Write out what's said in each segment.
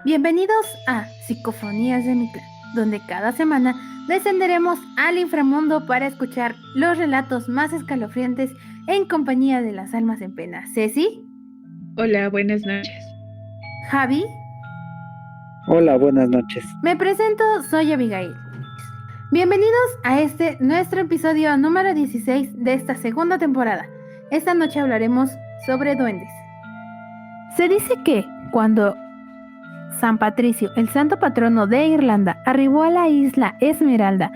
Bienvenidos a Psicofonías de mi clan, donde cada semana descenderemos al inframundo para escuchar los relatos más escalofriantes en compañía de las almas en pena. Ceci, Hola, buenas noches. Javi, Hola, buenas noches. me presento, soy Abigail. Bienvenidos a nuestro episodio número 16 de esta segunda temporada. Esta noche hablaremos sobre duendes. Se dice que cuando San Patricio, el santo patrono de Irlanda, arribó a la isla Esmeralda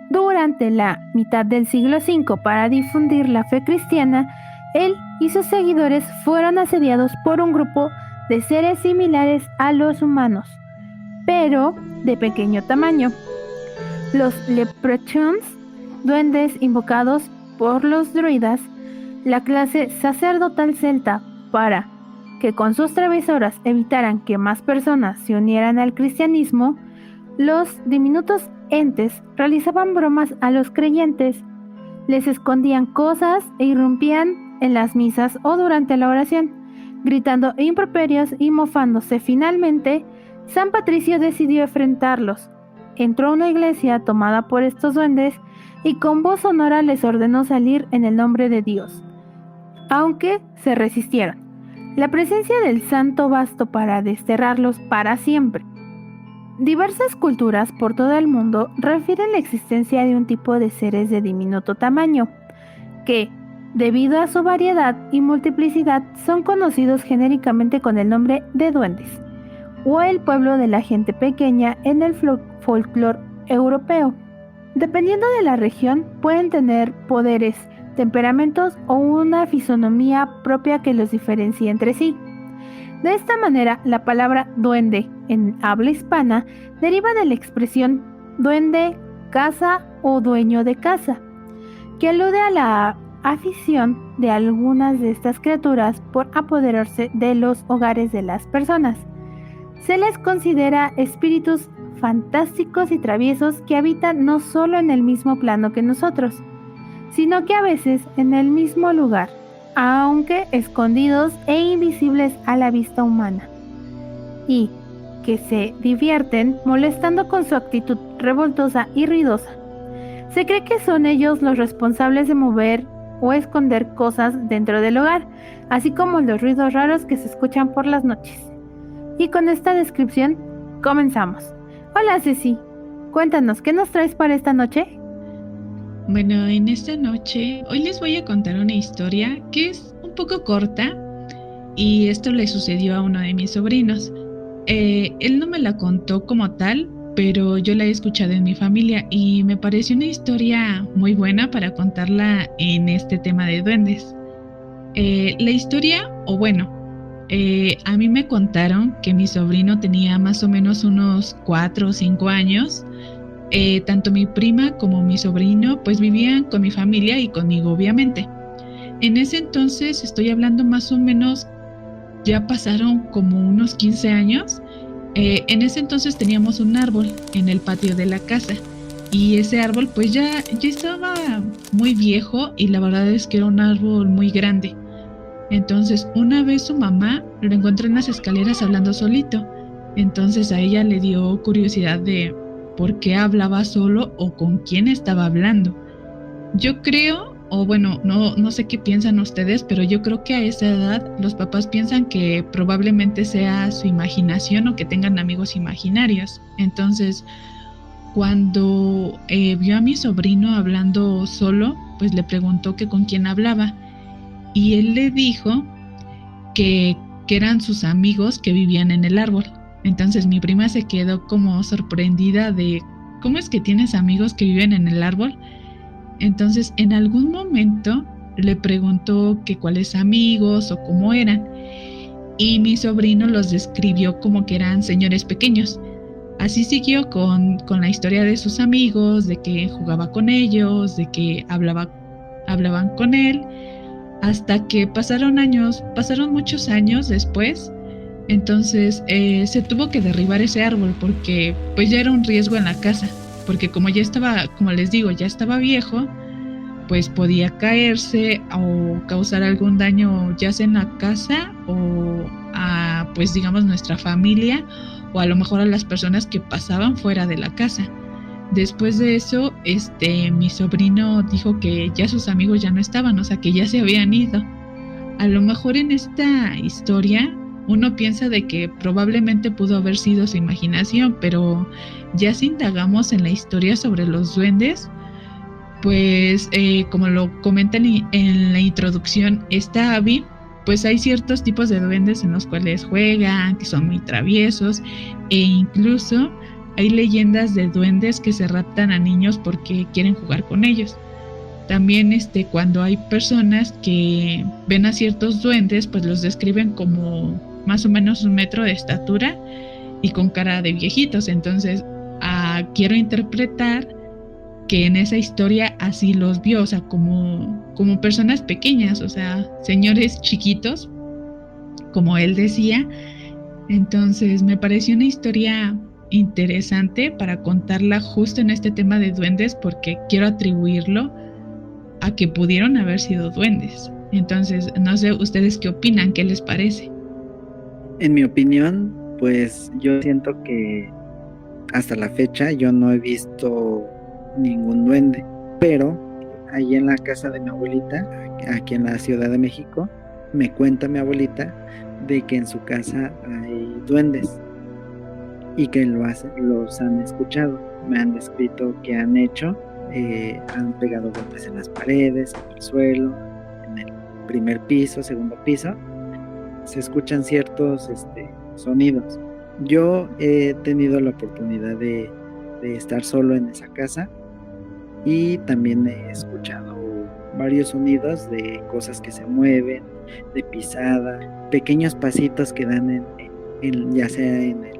durante la mitad del siglo V para difundir la fe cristiana, él y sus seguidores fueron asediados por un grupo de seres similares a los humanos, pero de pequeño tamaño. Los leprechauns, duendes invocados por los druidas, la clase sacerdotal celta, para que con sus travesuras evitaran que más personas se unieran al cristianismo, los diminutos entes realizaban bromas a los creyentes, les escondían cosas e irrumpían en las misas o durante la oración, gritando improperios y mofándose. Finalmente, San Patricio decidió enfrentarlos. Entró a una iglesia tomada por estos duendes y con voz sonora les ordenó salir en el nombre de Dios, aunque se resistieron. La presencia del santo bastó para desterrarlos para siempre. Diversas culturas por todo el mundo refieren la existencia de un tipo de seres de diminuto tamaño, que, debido a su variedad y multiplicidad, son conocidos genéricamente con el nombre de duendes, o el pueblo de la gente pequeña en el folclore europeo. Dependiendo de la región, pueden tener poderes, temperamentos o una fisonomía propia que los diferencie entre sí. De esta manera, la palabra duende en habla hispana deriva de la expresión duende, casa o dueño de casa, que alude a la afición de algunas de estas criaturas por apoderarse de los hogares de las personas. Se les considera espíritus fantásticos y traviesos que habitan no solo en el mismo plano que nosotros, sino que a veces en el mismo lugar, aunque escondidos e invisibles a la vista humana, y que se divierten molestando con su actitud revoltosa y ruidosa. Se cree que son ellos los responsables de mover o esconder cosas dentro del hogar, así como los ruidos raros que se escuchan por las noches. Y con esta descripción, comenzamos. Hola Ceci, cuéntanos, ¿qué nos traes para esta noche? Bueno, en esta noche, hoy les voy a contar una historia que es un poco corta y esto le sucedió a uno de mis sobrinos. Él no me la contó como tal, pero yo la he escuchado en mi familia y me pareció una historia muy buena para contarla en este tema de duendes. La historia, a mí me contaron que mi sobrino tenía más o menos unos 4 o 5 años. Tanto mi prima como mi sobrino pues vivían con mi familia y conmigo obviamente. En ese entonces estoy hablando más o menos, ya pasaron como unos 15 años. En ese entonces teníamos un árbol en el patio de la casa y ese árbol pues ya estaba muy viejo y la verdad es que era un árbol muy grande. Entonces una vez su mamá lo encontró en las escaleras hablando solito. Entonces a ella le dio curiosidad de por qué hablaba solo o con quién estaba hablando. Yo creo, no sé qué piensan ustedes, pero yo creo que a esa edad los papás piensan que probablemente sea su imaginación o que tengan amigos imaginarios. Entonces, cuando vio a mi sobrino hablando solo, pues le preguntó que con quién hablaba. Y él le dijo que eran sus amigos que vivían en el árbol. Entonces mi prima se quedó como sorprendida de ¿cómo es que tienes amigos que viven en el árbol? Entonces en algún momento le preguntó que cuáles amigos o cómo eran y mi sobrino los describió como que eran señores pequeños. Así siguió con la historia de sus amigos, de que jugaba con ellos, de que hablaban con él, hasta que pasaron muchos años después. Entonces se tuvo que derribar ese árbol porque pues ya era un riesgo en la casa, porque como les digo, ya estaba viejo, pues podía caerse o causar algún daño ya sea en la casa o a pues digamos nuestra familia o a lo mejor a las personas que pasaban fuera de la casa. Después de eso, mi sobrino dijo que ya sus amigos ya no estaban, o sea que ya se habían ido. A lo mejor en esta historia uno piensa de que probablemente pudo haber sido su imaginación, pero ya si indagamos en la historia sobre los duendes, pues como lo comentan en la introducción esta Abby, pues hay ciertos tipos de duendes en los cuales juegan, que son muy traviesos, e incluso hay leyendas de duendes que se raptan a niños porque quieren jugar con ellos. También cuando hay personas que ven a ciertos duendes, pues los describen como más o menos 1 metro de estatura y con cara de viejitos. Entonces, quiero interpretar que en esa historia así los vio, o sea, como personas pequeñas, o sea, señores chiquitos, como él decía. Entonces, me pareció una historia interesante para contarla justo en este tema de duendes, porque quiero atribuirlo a que pudieron haber sido duendes. Entonces, no sé ustedes qué opinan, qué les parece. En mi opinión, pues yo siento que hasta la fecha yo no he visto ningún duende, pero ahí en la casa de mi abuelita, aquí en la Ciudad de México, me cuenta mi abuelita de que en su casa hay duendes y que los han escuchado. Me han descrito que han hecho, han pegado golpes en las paredes, en el suelo, en el primer piso, segundo piso. Se escuchan ciertos sonidos. Yo he tenido la oportunidad de estar solo en esa casa y también he escuchado varios sonidos de cosas que se mueven, de pisada, pequeños pasitos que dan ya sea en el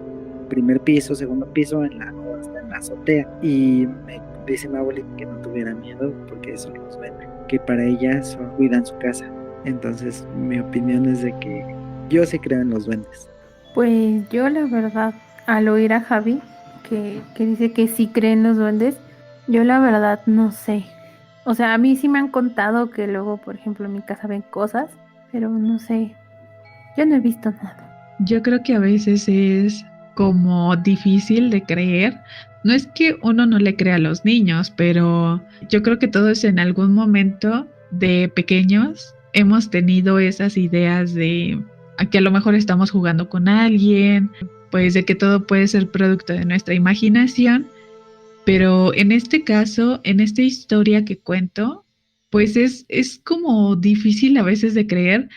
primer piso, segundo piso, o hasta en la azotea. Y me dice mi abuelita que no tuviera miedo porque eso los ven, que para ellas cuidan su casa. Entonces mi opinión es de que yo sí creo en los duendes. Pues yo la verdad, al oír a Javi, que dice que sí cree en los duendes, yo la verdad no sé. O sea, a mí sí me han contado que luego, por ejemplo, en mi casa ven cosas, pero no sé, yo no he visto nada. Yo creo que a veces es como difícil de creer. No es que uno no le crea a los niños, pero yo creo que todos en algún momento de pequeños hemos tenido esas ideas de que a lo mejor estamos jugando con alguien, pues de que todo puede ser producto de nuestra imaginación. Pero en este caso, en esta historia que cuento, pues es como difícil a veces de creer,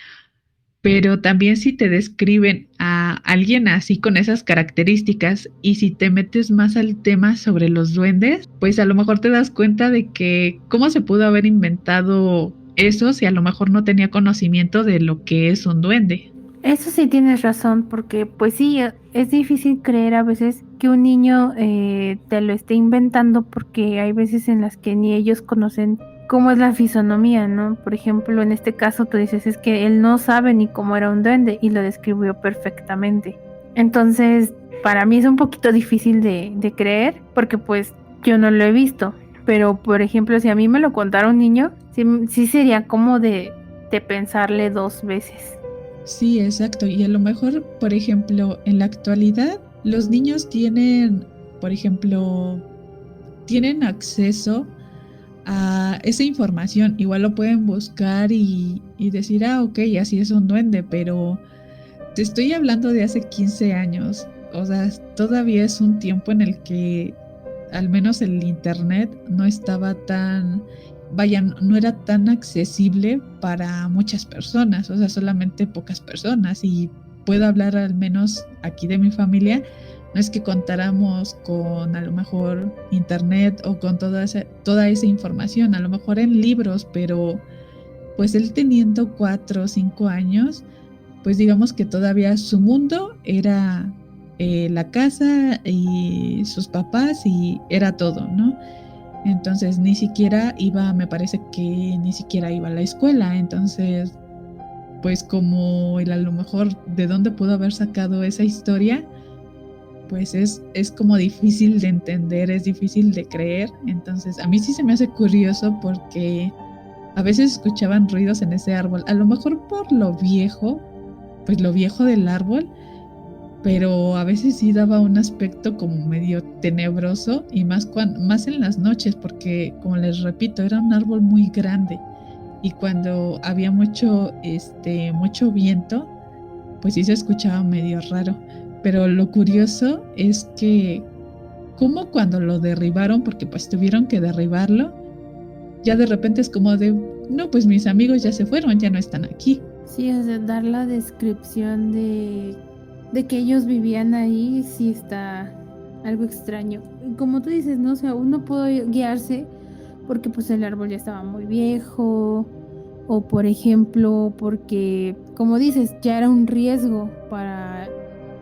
pero también si te describen a alguien así con esas características y si te metes más al tema sobre los duendes, pues a lo mejor te das cuenta de que cómo se pudo haber inventado eso si a lo mejor no tenía conocimiento de lo que es un duende. Eso sí tienes razón, porque pues sí, es difícil creer a veces que un niño te lo esté inventando, porque hay veces en las que ni ellos conocen cómo es la fisonomía, ¿no? Por ejemplo, en este caso tú dices, es que él no sabe ni cómo era un duende y lo describió perfectamente. Entonces, para mí es un poquito difícil de creer, porque pues yo no lo he visto. Pero, por ejemplo, si a mí me lo contara un niño, sí sería como de pensarle 2 veces. Sí, exacto. Y a lo mejor, por ejemplo, en la actualidad, los niños tienen, por ejemplo, tienen acceso a esa información. Igual lo pueden buscar y decir, ok, así es un duende, pero te estoy hablando de hace 15 años. O sea, todavía es un tiempo en el que al menos el internet no estaba tan... no era tan accesible para muchas personas, o sea, solamente pocas personas. Y puedo hablar al menos aquí de mi familia, no es que contáramos con a lo mejor internet o con toda esa información, a lo mejor en libros, pero pues él teniendo 4 o 5 años, pues digamos que todavía su mundo era la casa y sus papás y era todo, ¿no? Entonces ni siquiera me parece que ni siquiera iba a la escuela. Entonces, pues como él a lo mejor de dónde pudo haber sacado esa historia, pues es como difícil de entender, es difícil de creer. Entonces a mí sí se me hace curioso porque a veces escuchaban ruidos en ese árbol, a lo mejor por lo viejo pues lo viejo del árbol, pero a veces sí daba un aspecto como medio tenebroso y más en las noches, porque como les repito, era un árbol muy grande y cuando había mucho viento, pues sí se escuchaba medio raro. Pero lo curioso es que como cuando lo derribaron, porque pues tuvieron que derribarlo, ya de repente es como de, no, pues mis amigos ya se fueron, ya no están aquí. Sí, o sea, dar la descripción de que ellos vivían ahí sí está algo extraño. Como tú dices, ¿no? O sea, uno puede guiarse porque pues el árbol ya estaba muy viejo o por ejemplo porque, como dices, ya era un riesgo para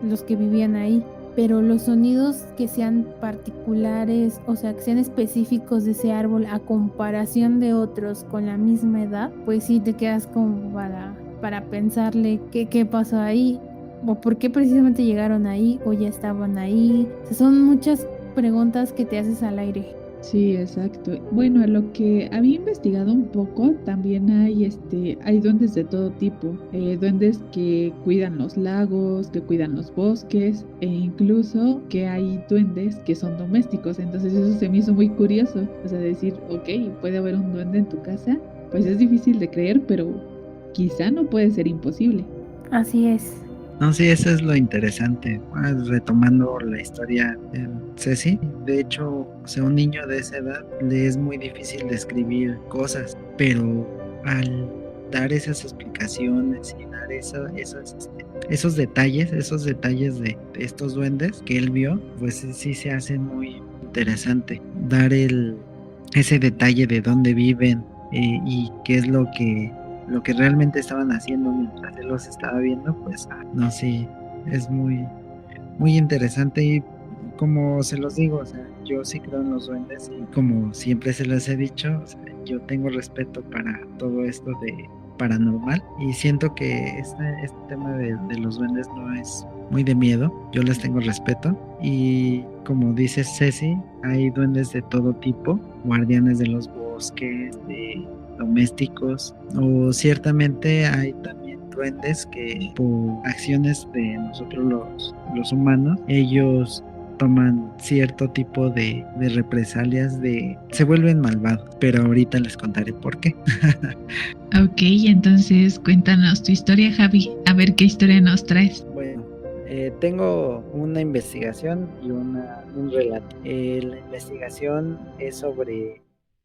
los que vivían ahí. Pero los sonidos que sean particulares, o sea, que sean específicos de ese árbol a comparación de otros con la misma edad, pues sí te quedas como para pensarle qué pasó ahí, o por qué precisamente llegaron ahí, o ya estaban ahí. O sea, son muchas preguntas que te haces al aire. Sí, exacto. Bueno, a lo que había investigado un poco, también hay duendes de todo tipo, duendes que cuidan los lagos, que cuidan los bosques, e incluso que hay duendes que son domésticos. Entonces eso se me hizo muy curioso. O sea, decir, ok, puede haber un duende en tu casa, pues es difícil de creer, pero quizá no puede ser imposible. Así es. No, sí, eso es lo interesante. Retomando la historia de Ceci, de hecho, o sea, un niño de esa edad le es muy difícil describir cosas, pero al dar esas explicaciones y dar esos detalles de estos duendes que él vio, pues sí se hace muy interesante. Dar ese detalle de dónde viven y qué es lo que realmente estaban haciendo mientras él los estaba viendo, pues no sé, es muy, muy interesante y como se los digo, o sea, yo sí creo en los duendes y como siempre se los he dicho, o sea, yo tengo respeto para todo esto de paranormal y siento que este tema de los duendes no es muy de miedo, yo les tengo respeto y como dice Ceci, hay duendes de todo tipo, guardianes de los bosques, de domésticos o ciertamente hay también duendes que por acciones de nosotros los humanos ellos toman cierto tipo de represalias se vuelven malvados, pero ahorita les contaré por qué. Ok, entonces cuéntanos tu historia, Javi. A ver qué historia nos traes. Bueno, tengo una investigación y un relato. La investigación es sobre,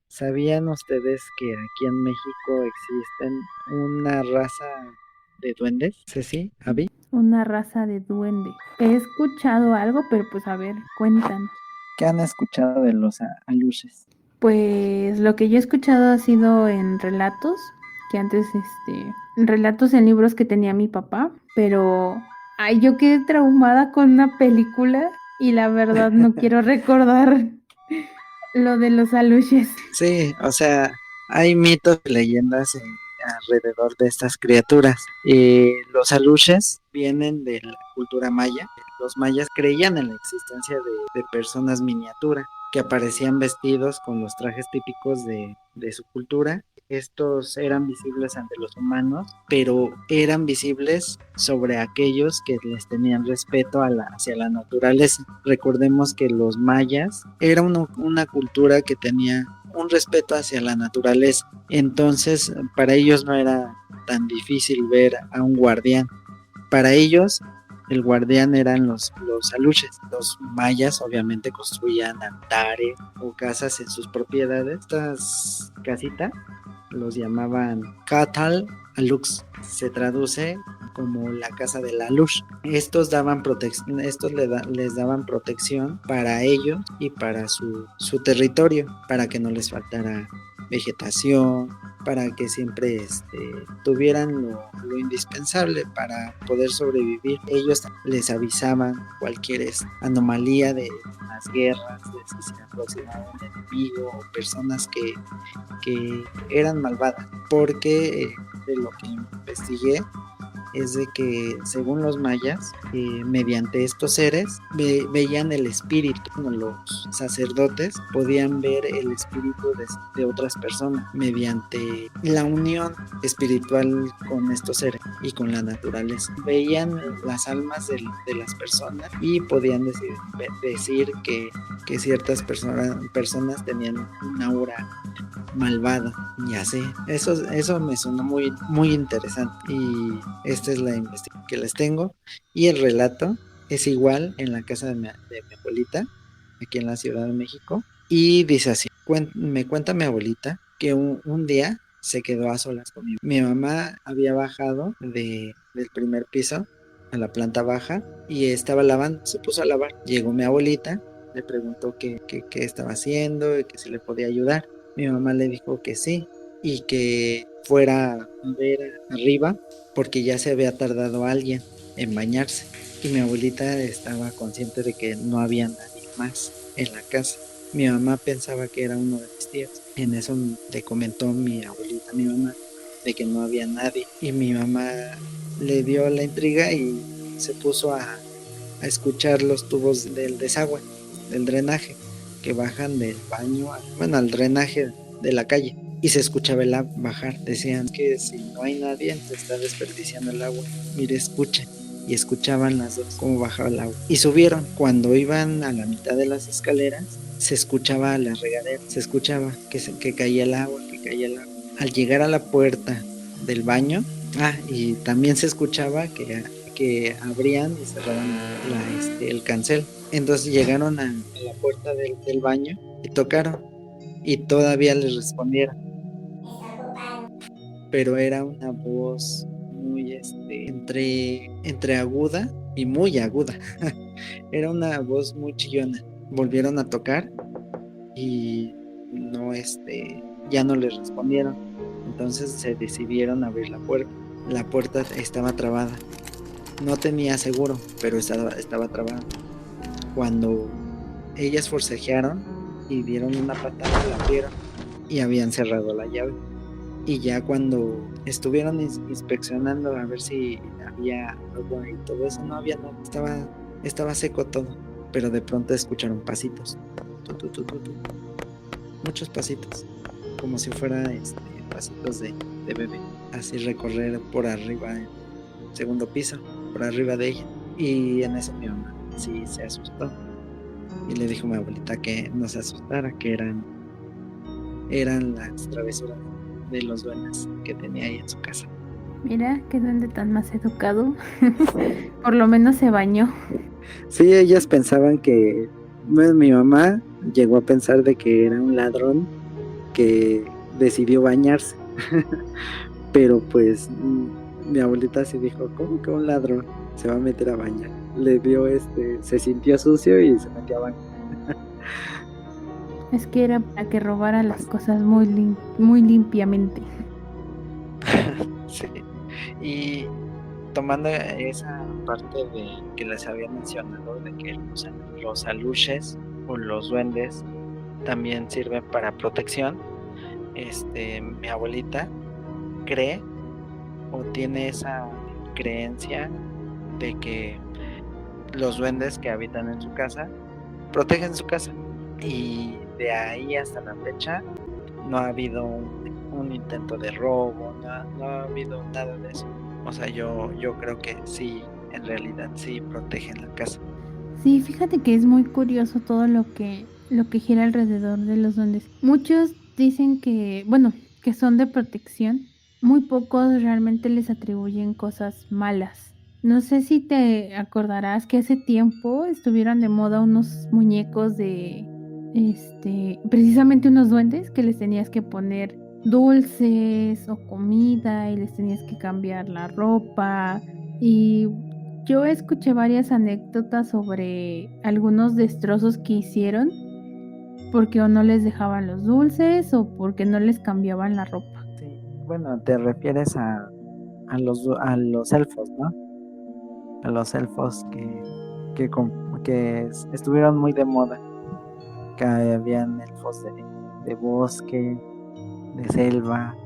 ¿sabían ustedes que aquí en México existen una raza de duendes? Ceci, Abby. Una raza de duende. He escuchado algo, pero pues a ver, cuéntanos. ¿Qué han escuchado de los aluches? Pues lo que yo he escuchado ha sido en relatos, que antes, relatos en libros que tenía mi papá, pero ay, yo quedé traumada con una película y la verdad no quiero recordar lo de los aluches. Sí, o sea, hay mitos y leyendas alrededor de estas criaturas. Los aluches vienen de la cultura maya. Los mayas creían en la existencia de personas miniatura que aparecían vestidos con los trajes típicos de su cultura. Estos eran visibles ante los humanos, pero eran visibles sobre aquellos que les tenían respeto hacia la naturaleza. Recordemos que los mayas era una cultura que tenía un respeto hacia la naturaleza. Entonces, para ellos no era tan difícil ver a un guardián. Para ellos, el guardián eran los aluches. Los mayas obviamente construían altares o casas en sus propiedades. Estas casitas los llamaban Catal Alux. Se traduce como la casa de la luz. Estos les daban protección para ellos y para su territorio, para que no les faltara vegetación, para que siempre tuvieran lo indispensable para poder sobrevivir. Ellos les avisaban cualquier anomalía de las guerras, de si se aproximaba un enemigo o personas que eran malvadas, porque de lo que investigué es de que según los mayas, mediante estos seres veían el espíritu, como los sacerdotes podían ver el espíritu de otras personas mediante la unión espiritual con estos seres y con la naturaleza. Veían las almas de las personas y podían decir que ciertas personas tenían una aura malvada y así. Eso me sonó muy, muy interesante y esta es la investigación que les tengo y el relato es igual en la casa de mi abuelita aquí en la Ciudad de México y dice así, me cuenta mi abuelita que un día se quedó a solas conmigo. Mi mamá había bajado del primer piso a la planta baja y estaba lavando, se puso a lavar. Llegó mi abuelita, le preguntó qué estaba haciendo y que si le podía ayudar. Mi mamá le dijo que sí y que fuera a ver arriba porque ya se había tardado alguien en bañarse y mi abuelita estaba consciente de que no había nadie más en la casa. Mi mamá pensaba que era uno de mis tíos. En eso le comentó mi abuelita, mi mamá, de que no había nadie y mi mamá le dio la intriga y se puso a escuchar los tubos del desagüe, del drenaje que bajan del baño, al drenaje de la calle. Y se escuchaba el agua bajar. Decían que si no hay nadie, se está desperdiciando el agua. Mire, escuchen. Y escuchaban las dos cómo bajaba el agua. Y subieron. Cuando iban a la mitad de las escaleras, se escuchaba la regadera. Se escuchaba que caía el agua, que caía el agua. Al llegar a la puerta del baño, y también se escuchaba que abrían y cerraban el cancel. Entonces llegaron a la puerta del baño y tocaron y todavía les respondieron. Pero era una voz muy entre aguda y muy aguda. Era una voz muy chillona. Volvieron a tocar y no ya no les respondieron. Entonces se decidieron a abrir la puerta. La puerta estaba trabada. No tenía seguro, pero estaba trabada. Cuando ellas forcejearon y dieron una patada, la abrieron y habían cerrado la llave. Y ya cuando estuvieron inspeccionando a ver si había agua y todo eso, no había nada, estaba seco todo, pero de pronto escucharon pasitos, muchos pasitos, como si fuera pasitos de bebé, así recorrer por arriba, el segundo piso, por arriba de ella. Y en eso mi mamá sí se asustó y le dijo a mi abuelita que no se asustara, que eran las travesuras de los duendes que tenía ahí en su casa. Mira, qué duende tan más educado. Por lo menos se bañó. Sí, ellas pensaban que, bueno, mi mamá llegó a pensar de que era un ladrón que decidió bañarse. Pero pues mi abuelita sí dijo, ¿cómo que un ladrón se va a meter a bañar? Le dio se sintió sucio y se metió a bañar. Es que era para que robara las cosas muy limpiamente. Sí. Y tomando esa parte de que les había mencionado de que los aluches o los duendes también sirven para protección, mi abuelita cree o tiene esa creencia de que los duendes que habitan en su casa protegen su casa y de ahí hasta la fecha no ha habido un intento de robo, no ha habido nada de eso. O sea, yo creo que sí, en realidad sí protegen la casa. Sí, fíjate que es muy curioso todo lo que gira alrededor de los duendes. Muchos dicen que, bueno, que son de protección. Muy pocos realmente les atribuyen cosas malas. No sé si te acordarás que hace tiempo estuvieron de moda unos muñecos de, precisamente unos duendes que les tenías que poner dulces o comida y les tenías que cambiar la ropa. Y yo escuché varias anécdotas sobre algunos destrozos que hicieron porque o no les dejaban los dulces o porque no les cambiaban la ropa. Sí, bueno, te refieres a los elfos, ¿no? A los elfos que estuvieron muy de moda, que habían elfos de bosque, de selva,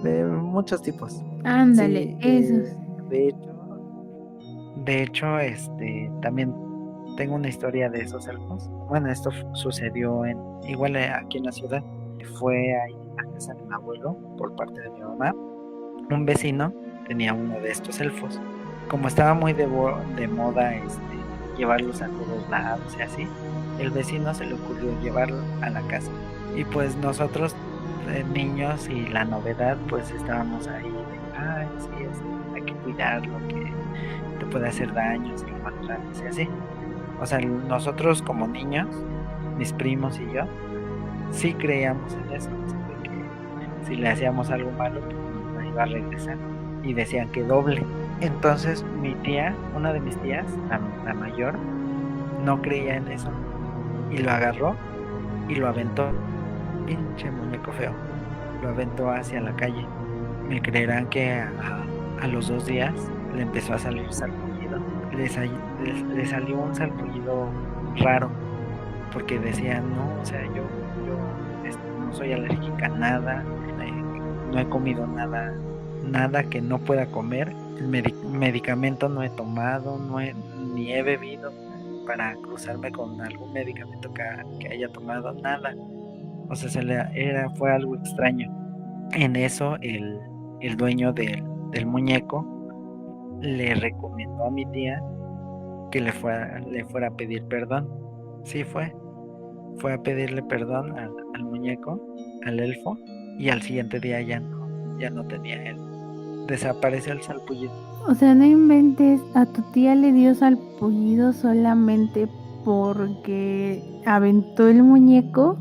de muchos tipos. Ándale, Sí, esos. de hecho, también tengo una historia de esos elfos. Bueno, esto sucedió igual aquí en la ciudad. Fue ahí en la casa de mi abuelo por parte de mi mamá. Un vecino tenía uno de estos elfos. Como estaba muy de moda, llevarlos a todos lados y así, el vecino se le ocurrió llevarlo a la casa. Y pues nosotros, niños y la novedad, pues estábamos ahí de, ay, sí, hay que cuidarlo, que te puede hacer daño si lo maltratas y así. O sea, nosotros como niños, mis primos y yo, sí creíamos en eso, o sea, de que si le hacíamos algo malo, pues nos iba a regresar. Y decían que doble. Entonces mi tía, una de mis tías, la mayor, no creía en eso. Y lo agarró y lo aventó. Pinche muñeco feo. Lo aventó hacia la calle. Me creerán que a los 2 días le empezó a salir sarpullido. Le salió un sarpullido raro. Porque decían, no, o sea, yo no soy alérgica a nada, no he comido nada que no pueda comer, medicamento no he tomado, ni he bebido para cruzarme con algún medicamento que haya tomado, nada. O sea, fue algo extraño. En eso, el dueño del muñeco le recomendó a mi tía que le fuera a pedir perdón. Sí fue a pedirle perdón al muñeco, al elfo, y al siguiente día ya no tenía él. Desapareció el salpullido. O sea, no inventes, a tu tía le dio salpullido solamente porque aventó el muñeco.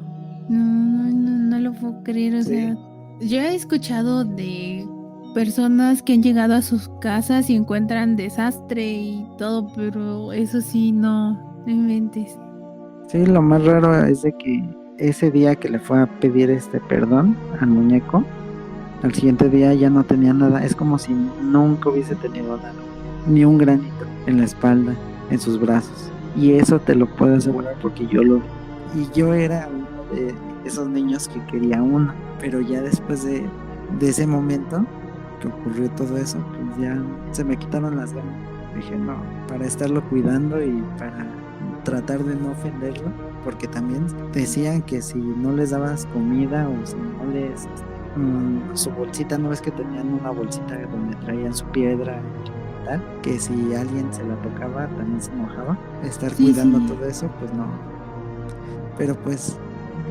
No lo puedo creer, o sea, Sí, yo he escuchado de personas que han llegado a sus casas y encuentran desastre y todo, pero eso sí, no inventes. sí, lo más raro es de que ese día que le fue a pedir perdón al muñeco, al siguiente día ya no tenía nada. Es como si nunca hubiese tenido nada, ni un granito en la espalda, en sus brazos. Y eso te lo puedo asegurar porque yo lo vi. Y yo era uno de esos niños que quería uno. Pero ya después de ese momento que ocurrió todo eso, pues ya se me quitaron las ganas. Dije, no, para estarlo cuidando y para tratar de no ofenderlo, porque también decían que si no les dabas comida o si no les su bolsita, no ves que tenían una bolsita donde traían su piedra y tal, que si alguien se la tocaba también se enojaba. Estar Sí, cuidando sí. todo eso, pues no. Pero pues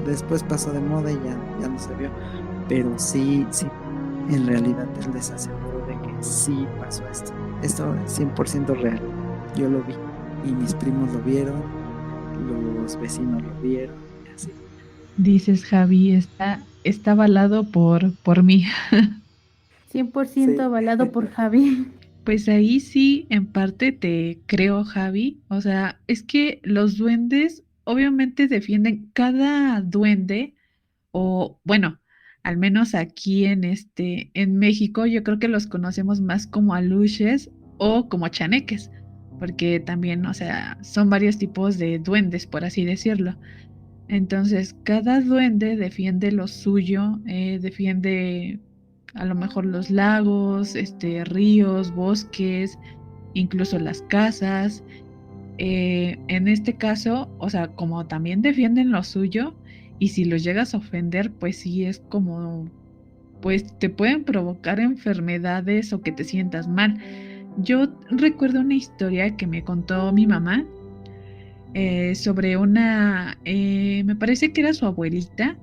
después pasó de moda y ya no se vio. Pero sí, en realidad les aseguro de que sí pasó esto. Esto es 100% real. Yo lo vi y mis primos lo vieron, los vecinos lo vieron y así. Dices, Javi, está avalado por mí. 100% Sí, avalado por Javi. Pues ahí sí, en parte te creo, Javi. O sea, es que los duendes obviamente defienden cada duende, o bueno, al menos aquí en México, yo creo que los conocemos más como aluches o como chaneques, porque también, o sea, son varios tipos de duendes, por así decirlo. Entonces, cada duende defiende lo suyo, defiende a lo mejor los lagos, ríos, bosques, incluso las casas. En este caso, o sea, como también defienden lo suyo, y si los llegas a ofender, pues sí es como, pues te pueden provocar enfermedades o que te sientas mal. Yo recuerdo una historia que me contó mi mamá sobre me parece que era su abuelita,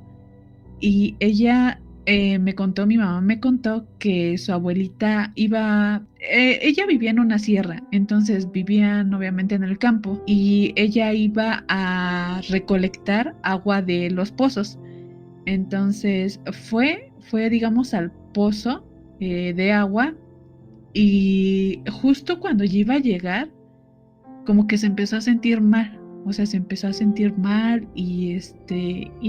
y mi mamá me contó que su abuelita ella vivía en una sierra, entonces vivían obviamente en el campo, y ella iba a recolectar agua de los pozos. Entonces fue digamos, al pozo de agua, y justo cuando ya iba a llegar, como que se empezó a sentir mal, o sea, se empezó a sentir mal, y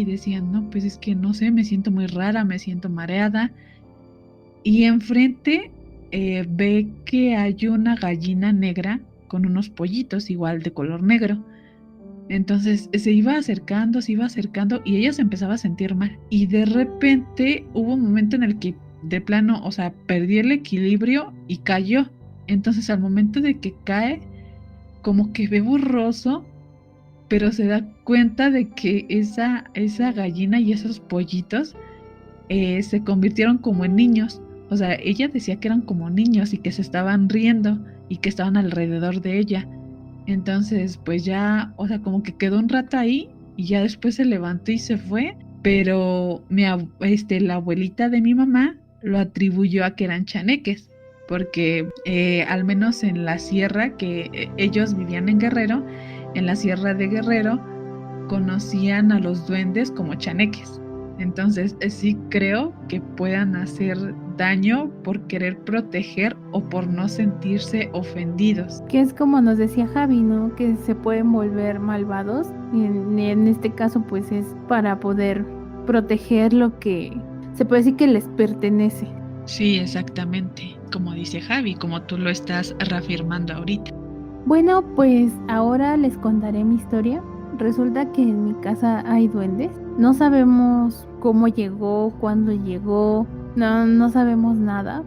decían, no, pues es que no sé, me siento muy rara, me siento mareada, y enfrente ve que hay una gallina negra con unos pollitos igual de color negro. Entonces se iba acercando, y ella se empezaba a sentir mal, y de repente hubo un momento en el que de plano, o sea, perdió el equilibrio y cayó. Entonces al momento de que cae, como que ve borroso, pero se da cuenta de que esa gallina y esos pollitos se convirtieron como en niños. O sea, ella decía que eran como niños y que se estaban riendo y que estaban alrededor de ella. Entonces, pues ya, o sea, como que quedó un rato ahí y ya después se levantó y se fue, pero la abuelita de mi mamá lo atribuyó a que eran chaneques, porque al menos en la sierra, que ellos vivían en Guerrero, en la sierra de Guerrero, conocían a los duendes como chaneques. Entonces, sí creo que puedan hacer daño por querer proteger o por no sentirse ofendidos. Que es como nos decía Javi, ¿no? Que se pueden volver malvados. En este caso, pues es para poder proteger lo que se puede decir que les pertenece. Sí, exactamente. Como dice Javi, como tú lo estás reafirmando ahorita. Bueno, pues ahora les contaré mi historia. Resulta que en mi casa hay duendes. No sabemos cómo llegó, cuándo llegó, no sabemos nada.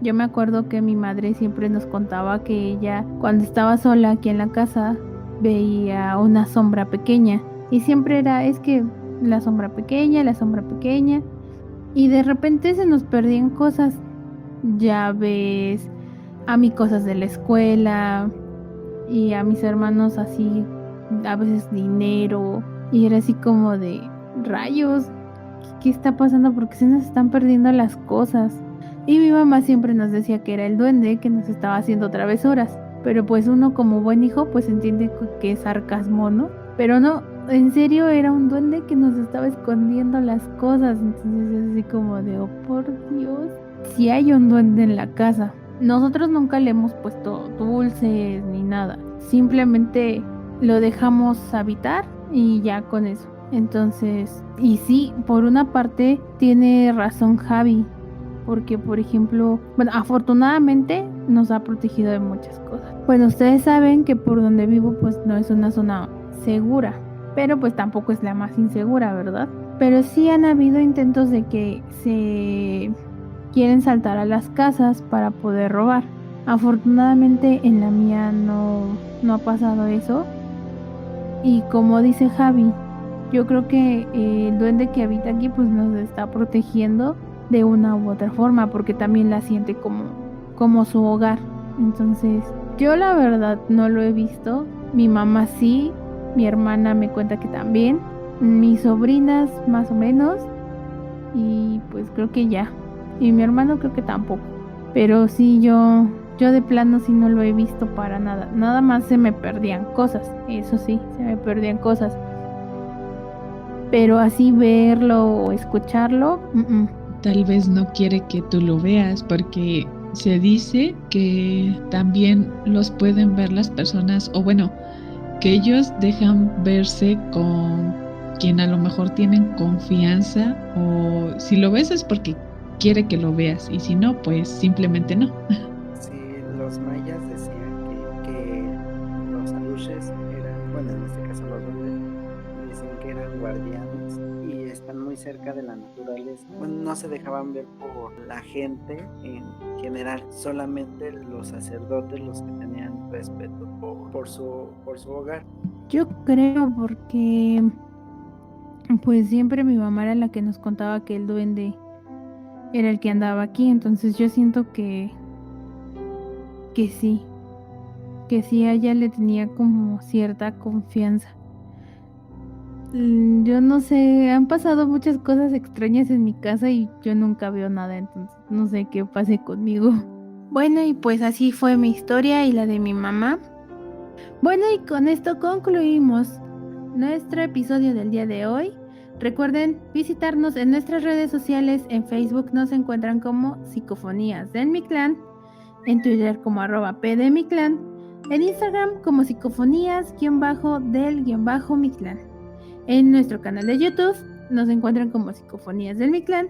Yo me acuerdo que mi madre siempre nos contaba que ella, cuando estaba sola aquí en la casa, veía una sombra pequeña. Y siempre es que la sombra pequeña, y de repente se nos perdían cosas, llaves, a mí cosas de la escuela y a mis hermanos así, a veces dinero, y era así como de rayos, ¿qué está pasando? Porque se nos están perdiendo las cosas. Y mi mamá siempre nos decía que era el duende que nos estaba haciendo travesuras, pero pues uno como buen hijo pues entiende que es sarcasmo, ¿no? Pero no, en serio era un duende que nos estaba escondiendo las cosas. Entonces es así como de, oh por Dios, si hay un duende en la casa. Nosotros nunca le hemos puesto dulces ni nada, simplemente lo dejamos habitar y ya con eso. Entonces, y sí, por una parte tiene razón Javi, porque por ejemplo, bueno, afortunadamente nos ha protegido de muchas cosas. Bueno, ustedes saben que por donde vivo pues no es una zona segura, pero pues tampoco es la más insegura, ¿verdad? Pero sí han habido intentos de que se quieren saltar a las casas para poder robar. Afortunadamente en la mía no ha pasado eso. Y como dice Javi, yo creo que el duende que habita aquí pues nos está protegiendo de una u otra forma, porque también la siente como su hogar. Entonces, yo la verdad no lo he visto. Mi mamá sí, mi hermana me cuenta que también, mis sobrinas más o menos, y pues creo que ya. Y mi hermano creo que tampoco. Pero sí, yo de plano sí no lo he visto para nada. Nada más se me perdían cosas. Eso sí, se me perdían cosas. Pero así verlo o escucharlo, Tal vez no quiere que tú lo veas porque se dice que también los pueden ver las personas, o bueno, que ellos dejan verse con quien a lo mejor tienen confianza, o si lo ves es porque quiere que lo veas y si no, pues simplemente no. Sí, los mayas decían que los aluches eran, bueno, en este caso los duendes, dicen que eran guardianes y están muy cerca de la naturaleza. Bueno, no se dejaban ver por la gente en general, solamente los sacerdotes los que tenían respeto por su hogar. yo creo porque pues siempre mi mamá era la que nos contaba que el duende era el que andaba aquí. Entonces yo siento que sí, a ella le tenía como cierta confianza. Yo no sé, han pasado muchas cosas extrañas en mi casa y yo nunca veo nada, entonces no sé qué pase conmigo. Bueno, y pues así fue mi historia y la de mi mamá. Bueno, y con esto concluimos nuestro episodio del día de hoy. Recuerden visitarnos en nuestras redes sociales. En Facebook nos encuentran como Psicofonías del Mictlán, en Twitter como @pdemictlán, en Instagram como psicofonías_del_Mictlán. En nuestro canal de YouTube nos encuentran como Psicofonías del Mictlán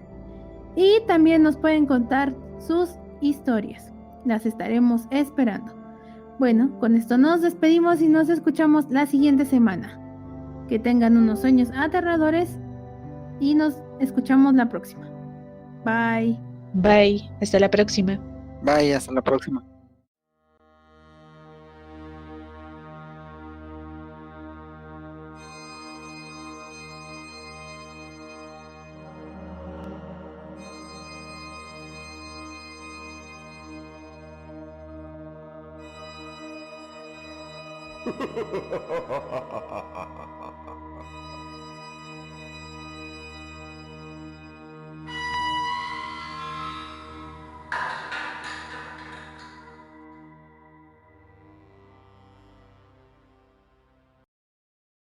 y también nos pueden contar sus historias. Las estaremos esperando. Bueno, con esto nos despedimos y nos escuchamos la siguiente semana. Que tengan unos sueños aterradores y nos escuchamos la próxima. Bye. Bye, hasta la próxima. Bye, hasta la próxima. Ha ha ha ha ha ha ha!